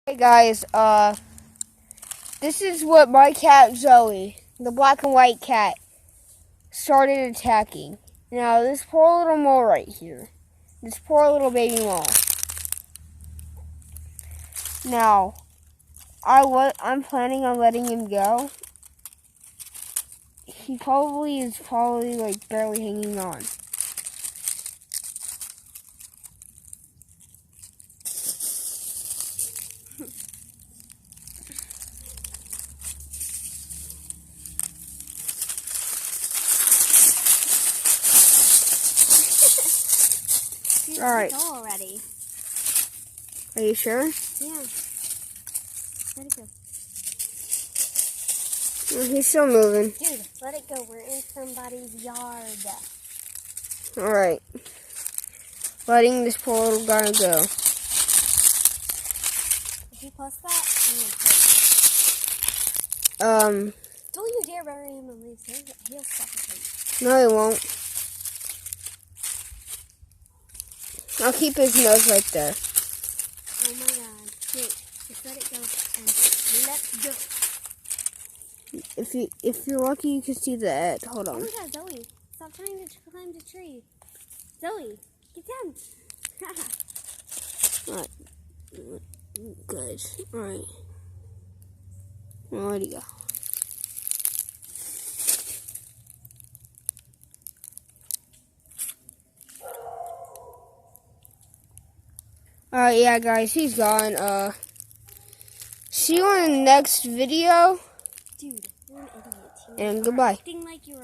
Hey guys, this is what my cat Zoe, the black and white cat, started attacking. Now this poor little mole right here, this poor little baby mole. Now, I'm planning on letting him go. He is like barely hanging on. All right. Go already. Are you sure? Yeah. Let it go. He's still moving. Dude, let it go. We're in somebody's yard. All right. Letting this poor little guy go. If you post that, I'm gonna kill you. Don't you dare bury him in leaves. He'll suffocate. No, he won't. I'll keep his nose right there. Oh my god. Wait, just let it go and let's go. If you're lucky, you can see the edge. Hold on. Oh my god, Zoe. Stop trying to climb the tree. Zoe, get down. Alright. Good. Alright. Where'd he go? Alright, yeah guys, he's gone. See you on the next video. Dude, you're an idiot. And goodbye. Acting like you were